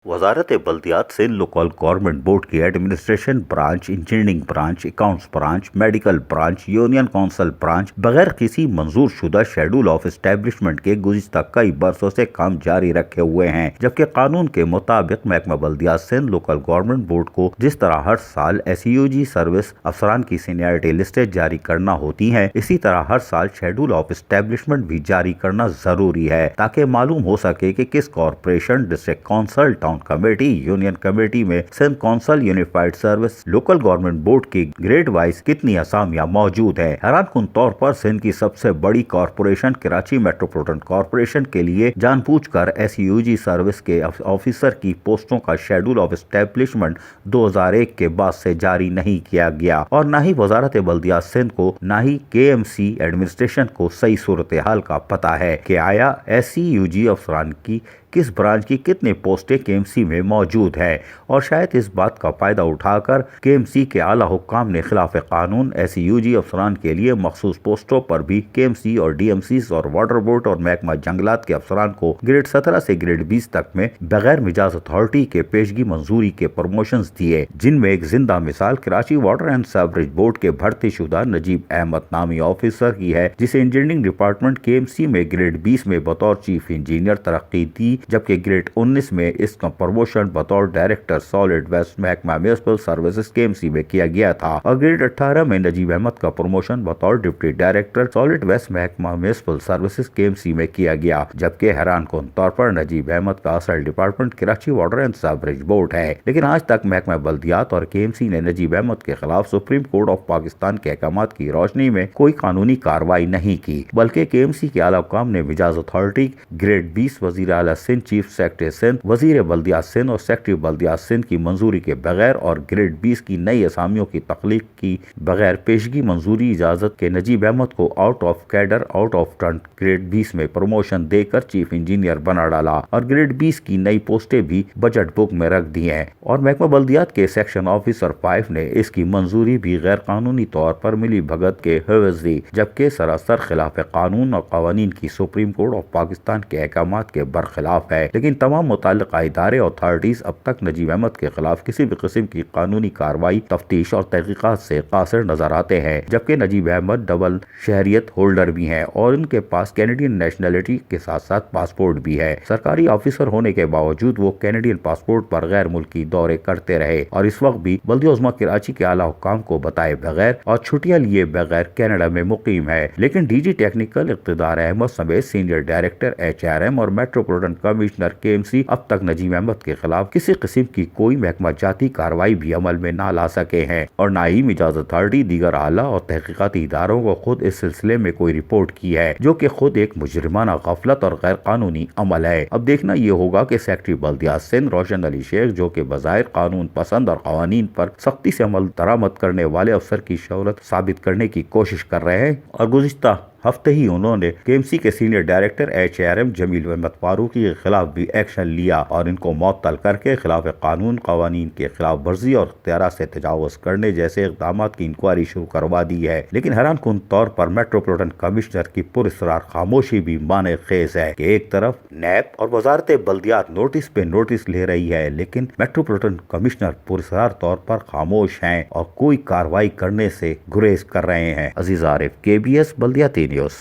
وزارت بلدیات Sindh local government board کی administration branch, engineering branch, accounts branch, medical branch, union council branch بغیر کسی منظور شدہ شیڈول آف اسٹیبلشمنٹ کے گزشتہ کئی برسوں سے کام جاری رکھے ہوئے ہیں، جبکہ قانون کے مطابق محکمہ بلدیات سندھ لوکل گورنمنٹ بورڈ کو جس طرح ہر سال SUG سروس افسران کی سینیئرٹی لسٹیں جاری کرنا ہوتی ہیں، اسی طرح ہر سال شیڈول آف اسٹیبلشمنٹ بھی جاری کرنا ضروری ہے تاکہ معلوم ہو سکے کہ کس corporation, district council, town committee, union committee میں Sindh council unified service local government board کی گریڈ وائز کتنی اسامیاں موجود ہیں۔ حیران کن طور پر سندھ کی سب سے بڑی کارپوریشن کراچی میٹروپولیٹن کارپوریشن کے لیے جان بوجھ کر SUG سروس کے آفیسر کی پوسٹوں کا شیڈول آف اسٹیبلشمنٹ 2001 کے بعد سے جاری نہیں کیا گیا، اور نہ ہی وزارت بلدیات سندھ کو نہ ہی KMC ایڈمنسٹریشن کو صحیح صورتحال کا پتہ ہے کہ آیا SUG افسران کی کس برانچ کی کتنے پوسٹیں KMC میں موجود ہیں، اور شاید اس بات کا فائدہ اٹھا کر KMC کے اعلیٰ حکام نے خلاف قانون SUG افسران کے لیے مخصوص پوسٹوں پر بھی KMC اور DMCs اور واٹر بورڈ اور محکمہ جنگلات کے افسران کو گریڈ 17 سے گریڈ 20 تک میں بغیر مجاز اتھارٹی کے پیشگی منظوری کے پروموشنز دیے، جن میں ایک زندہ مثال Karachi water and sewerage board کے بھرتی شدہ نجیب احمد نامی آفیسر کی ہے، جسے انجینئرنگ ڈپارٹمنٹ KMC میں گریڈ 20 میں بطور چیف انجینئر ترقی دی، جبکہ گریڈ 19 میں اس کا پروموشن بطور ڈائریکٹر سالڈ ویسٹ محکمہ میونسپل سروسز KMC میں کیا گیا تھا، اور گریڈ 18 میں نجیب احمد کا پروموشن بطور ڈپٹی ڈائریکٹر سالڈ ویسٹ محکمہ میونسپل سروسز KMC میں کیا گیا، جبکہ حیران کن طور پر نجیب احمد کا اصل department Karachi water and sewerage board ہے، لیکن آج تک محکمہ بلدیات اور KMC نے نجیب احمد کے خلاف سپریم کورٹ آف پاکستان کے احکامات کی روشنی میں کوئی قانونی کارروائی نہیں کی، بلکہ KMC کے اعلیٰ حکام نے مجاز اتھارٹی گریڈ 20 وزیر اعلیٰ سندھ، چیف سیکرٹری سندھ، وزیر بلدیات سندھ اور سیکرٹری بلدیات سندھ کی منظوری کے بغیر اور گریڈ 20 کی نئی اسامیوں کی تخلیق کی بغیر پیشگی منظوری اجازت کے نجیب احمد کو out of cadre out of turn grade 20 میں پروموشن دے کر چیف انجینئر بنا ڈالا، اور گریڈ 20 کی نئی پوسٹیں بھی بجٹ بک میں رکھ دی ہیں، اور محکمہ بلدیات کے سیکشن آفیسر 5 نے اس کی منظوری بھی غیر قانونی طور پر ملی بھگت کے حوض دی، جبکہ سراسر خلاف قانون اور قوانین کی سپریم کورٹ آف پاکستان کے احکامات کے برخلاف ہے، لیکن تمام متعلقہ ادارے اور اتھارٹیز اب تک نجیب احمد کے خلاف کسی بھی قسم کی قانونی کارروائی، تفتیش اور تحقیقات سے قاصر نظر آتے ہیں، جبکہ نجیب احمد ڈبل شہریت ہولڈر بھی ہیں اور ان کے پاس کینیڈین نیشنلٹی کے ساتھ ساتھ پاسپورٹ بھی ہے۔ سرکاری آفیسر ہونے کے باوجود وہ کینیڈین پاسپورٹ پر غیر ملکی دورے کرتے رہے اور اس وقت بھی بلدیہ عظمیٰ کراچی کے اعلیٰ حکام کو بتائے بغیر اور چھٹیاں لیے بغیر کینیڈا میں مقیم ہے، لیکن DG ٹیکنیکل اقتدار احمد سمیت سینئر ڈائریکٹر HRM اور میٹروپولیٹن کمشنر KMC اب تک نجیب احمد کے خلاف کسی قسم کی کوئی محکمہ جاتی کارروائی بھی عمل میں نہ لا سکے ہیں، اور نہ ہی مجاز اتھارٹی دیگر اعلیٰ اور تحقیقاتی اداروں کو خود اس سلسلے میں کوئی رپورٹ کی ہے، جو کہ خود ایک مجرمانہ غفلت اور غیر قانونی عمل ہے۔ اب دیکھنا یہ ہوگا کہ سیکرٹری بلدیات سندھ روشن علی شیخ، جو کہ بظاہر قانون پسند اور قوانین پر سختی سے عمل درآمد کرنے والے افسر کی شہرت ثابت کرنے کی کوشش کر رہے ہیں، اور گزشتہ ہفتے ہی انہوں نے KMC کے سینئر ڈائریکٹر HRM جمیل احمد فاروقی کے خلاف بھی ایکشن لیا اور ان کو معطل کر کے خلاف قانون، قوانین کے خلاف ورزی اور اختیارات سے تجاوز کرنے جیسے اقدامات کی انکوائری شروع کروا دی ہے، لیکن حیران کن طور پر میٹروپولیٹن کمشنر کی پراسرار خاموشی بھی معنی خیز ہے کہ ایک طرف نیب اور وزارت بلدیات نوٹس پہ نوٹس لے رہی ہے، لیکن میٹروپولیٹن کمشنر پراسرار طور پر خاموش ہیں اور کوئی کارروائی کرنے سے گریز کر رہے ہیں۔ عزیز عارف، KBS بلدیاتی نیوز۔